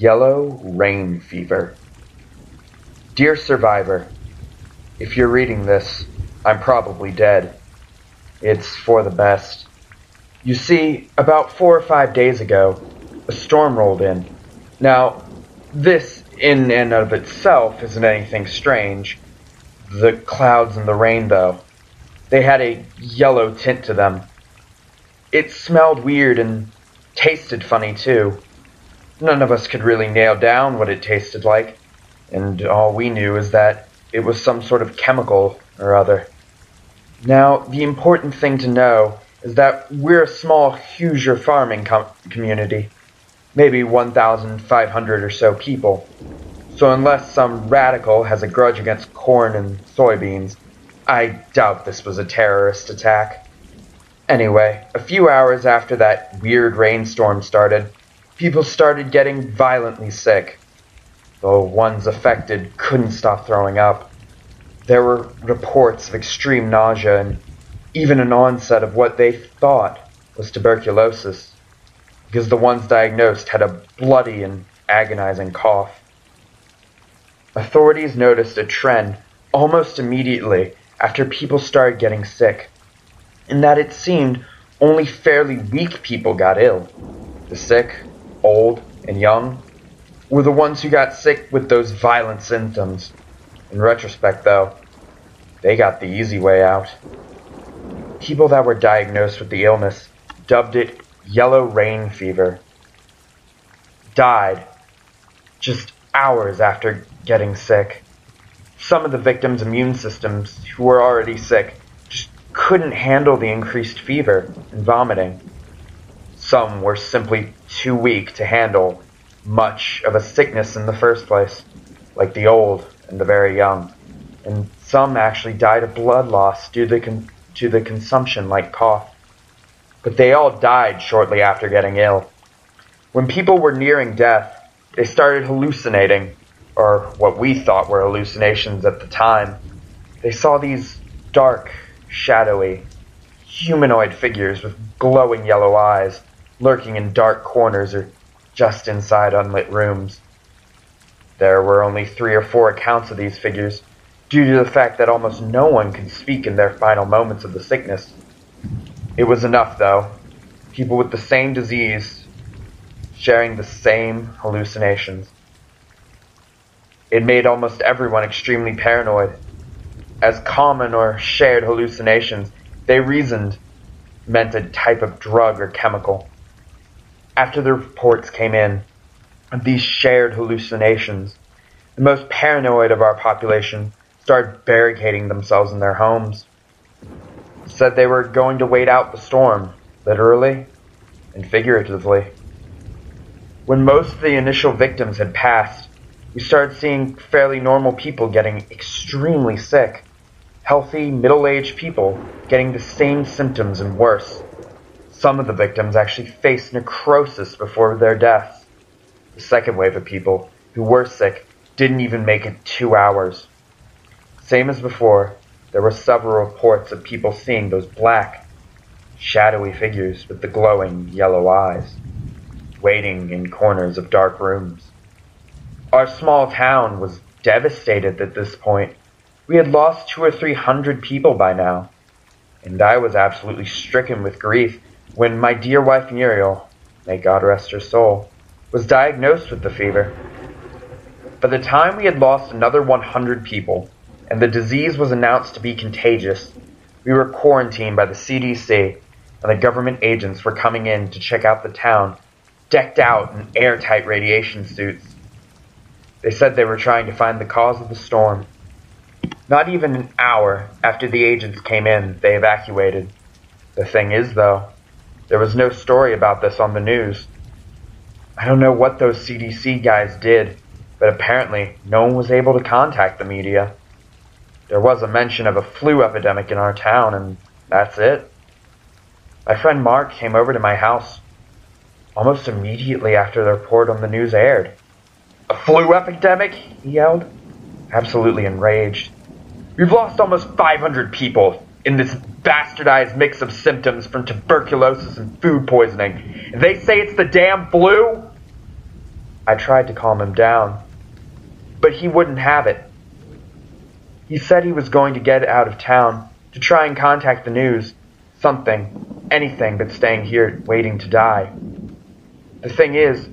Yellow rain fever. Dear survivor, if you're reading this, I'm probably dead. It's for the best. You see, about 4 or 5 days ago, a storm rolled in. Now, this in and of itself isn't anything strange. The clouds and the rain, though, they had a yellow tint to them. It smelled weird and tasted funny, too. None of us could really nail down what it tasted like, and all we knew is that it was some sort of chemical or other. Now, the important thing to know is that we're a small Hoosier farming community, maybe 1,500 or so people. So unless some radical has a grudge against corn and soybeans, I doubt this was a terrorist attack. Anyway, a few hours after that weird rainstorm started, people started getting violently sick. The ones affected couldn't stop throwing up. There were reports of extreme nausea and even an onset of what they thought was tuberculosis, because the ones diagnosed had a bloody and agonizing cough. Authorities noticed a trend almost immediately after people started getting sick, in that it seemed only fairly weak people got ill. The sick, old, and young were the ones who got sick with those violent symptoms. In retrospect, though, they got the easy way out. People that were diagnosed with the illness dubbed it yellow rain fever. Died just hours after getting sick. Some of the victims' immune systems who were already sick just couldn't handle the increased fever and vomiting. Some were simply too weak to handle much of a sickness in the first place, like the old and the very young. And some actually died of blood loss due to the consumption like cough. But they all died shortly after getting ill. When people were nearing death, they started hallucinating, or what we thought were hallucinations at the time. They saw these dark, shadowy, humanoid figures with glowing yellow eyes, lurking in dark corners or just inside unlit rooms. There were only 3 or 4 accounts of these figures, due to the fact that almost no one could speak in their final moments of the sickness. It was enough, though. People with the same disease, sharing the same hallucinations. It made almost everyone extremely paranoid. As common or shared hallucinations, they reasoned, meant a type of drug or chemical. After the reports came in of these shared hallucinations, the most paranoid of our population started barricading themselves in their homes. Said they were going to wait out the storm, literally and figuratively. When most of the initial victims had passed, we started seeing fairly normal people getting extremely sick. Healthy, middle-aged people getting the same symptoms and worse. Some of the victims actually faced necrosis before their deaths. The second wave of people who were sick didn't even make it 2 hours. Same as before, there were several reports of people seeing those black, shadowy figures with the glowing yellow eyes, waiting in corners of dark rooms. Our small town was devastated at this point. We had lost 200 or 300 people by now, and I was absolutely stricken with grief when my dear wife Muriel, may God rest her soul, was diagnosed with the fever. By the time we had lost another 100 people, and the disease was announced to be contagious, we were quarantined by the CDC, and the government agents were coming in to check out the town, decked out in airtight radiation suits. They said they were trying to find the cause of the storm. Not even an hour after the agents came in, they evacuated. The thing is, though, there was no story about this on the news. I don't know what those CDC guys did, but apparently no one was able to contact the media. There was a mention of a flu epidemic in our town, and that's it. My friend Mark came over to my house almost immediately after the report on the news aired. "A flu epidemic?" he yelled, absolutely enraged. "We've lost almost 500 people in this bastardized mix of symptoms from tuberculosis and food poisoning. And they say it's the damn flu?" I tried to calm him down, but he wouldn't have it. He said he was going to get out of town to try and contact the news. Something, anything but staying here waiting to die. The thing is,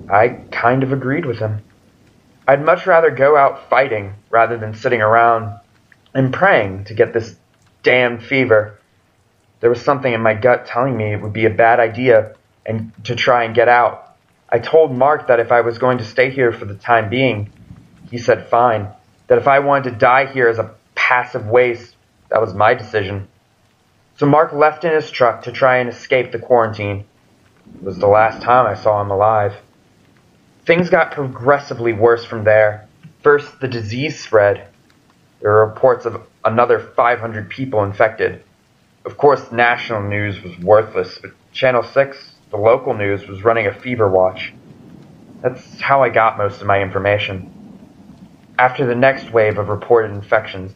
I kind of agreed with him. I'd much rather go out fighting rather than sitting around and praying to get this damned fever. There was something in my gut telling me it would be a bad idea and to try and get out. I told Mark that if I was going to stay here for the time being, he said fine. That if I wanted to die here as a passive waste, that was my decision. So Mark left in his truck to try and escape the quarantine. It was the last time I saw him alive. Things got progressively worse from there. First, the disease spread. There were reports of another 500 people infected. Of course, national news was worthless, but Channel 6, the local news, was running a fever watch. That's how I got most of my information. After the next wave of reported infections,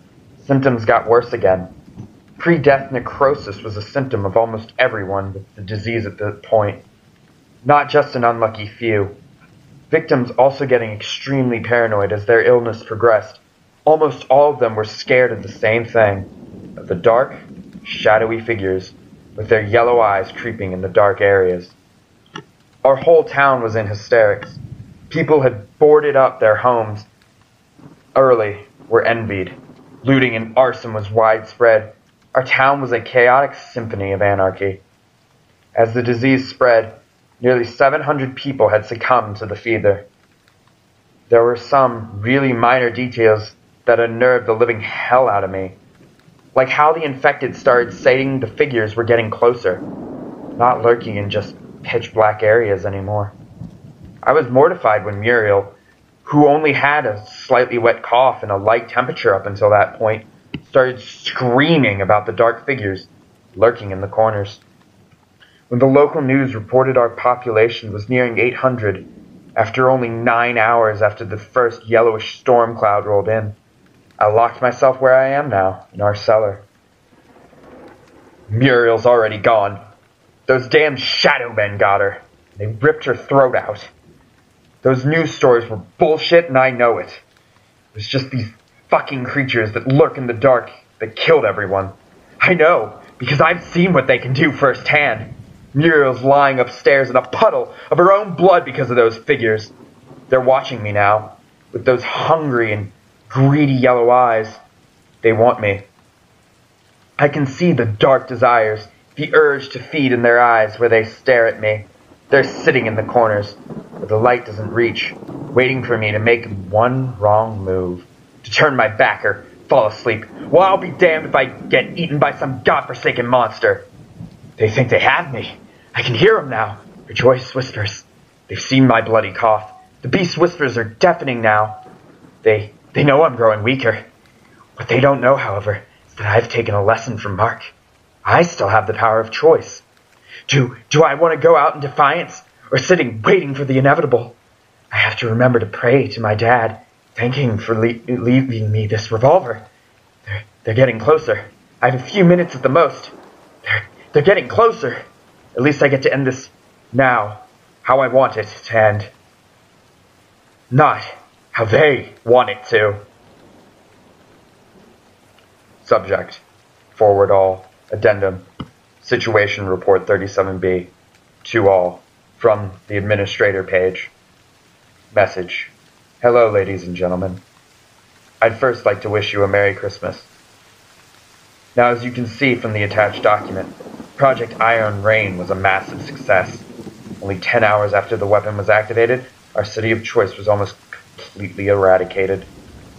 symptoms got worse again. Pre-death necrosis was a symptom of almost everyone with the disease at that point. Not just an unlucky few. Victims also getting extremely paranoid as their illness progressed. Almost all of them were scared of the same thing, of the dark, shadowy figures with their yellow eyes creeping in the dark areas. Our whole town was in hysterics. People had boarded up their homes early, were envied. Looting and arson was widespread. Our town was a chaotic symphony of anarchy. As the disease spread, nearly 700 people had succumbed to the fever. There were some really minor details that unnerved the living hell out of me. Like how the infected started saying the figures were getting closer, not lurking in just pitch black areas anymore. I was mortified when Muriel, who only had a slightly wet cough and a light temperature up until that point, started screaming about the dark figures lurking in the corners. When the local news reported our population was nearing 800, after only 9 hours after the first yellowish storm cloud rolled in, I locked myself where I am now, in our cellar. Muriel's already gone. Those damn shadow men got her. They ripped her throat out. Those news stories were bullshit and I know it. It was just these fucking creatures that lurk in the dark that killed everyone. I know, because I've seen what they can do firsthand. Muriel's lying upstairs in a puddle of her own blood because of those figures. They're watching me now, with those hungry and greedy yellow eyes. They want me. I can see the dark desires, the urge to feed in their eyes where they stare at me. They're sitting in the corners, where the light doesn't reach, waiting for me to make one wrong move, to turn my back or fall asleep. Well, I'll be damned if I get eaten by some godforsaken monster. They think they have me. I can hear them now. Rejoice whispers. They've seen my bloody cough. The beast whispers are deafening now. They know I'm growing weaker. What they don't know, however, is that I've taken a lesson from Mark. I still have the power of choice. Do I want to go out in defiance, or sitting waiting for the inevitable? I have to remember to pray to my dad, thanking him for leaving me this revolver. They're getting closer. I have a few minutes at the most. They're getting closer. At least I get to end this now, how I want it to end. Not how they want it to. Subject. Forward all. Addendum. Situation Report 37B. To all. From the administrator page. Message. Hello, ladies and gentlemen. I'd first like to wish you a Merry Christmas. Now, as you can see from the attached document, Project Iron Rain was a massive success. Only 10 hours after the weapon was activated, our city of choice was almost completely eradicated,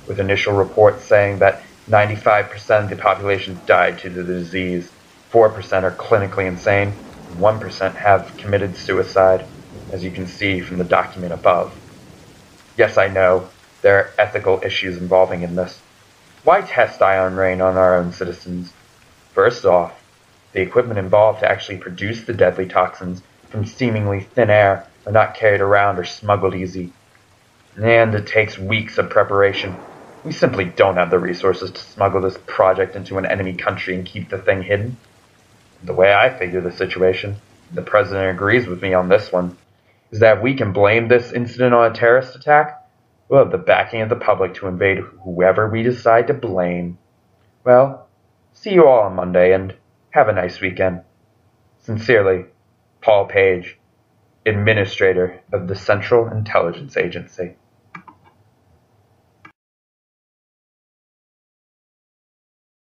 with initial reports saying that 95% of the population died due to the disease, 4% are clinically insane, and 1% have committed suicide, as you can see from the document above. Yes, I know, there are ethical issues involving in this. Why test Iron Rain on our own citizens? First off, the equipment involved to actually produce the deadly toxins from seemingly thin air are not carried around or smuggled easy. And it takes weeks of preparation. We simply don't have the resources to smuggle this project into an enemy country and keep the thing hidden. The way I figure the situation, the president agrees with me on this one, is that if we can blame this incident on a terrorist attack, we'll have the backing of the public to invade whoever we decide to blame. Well, see you all on Monday, and have a nice weekend. Sincerely, Paul Page, Administrator of the Central Intelligence Agency.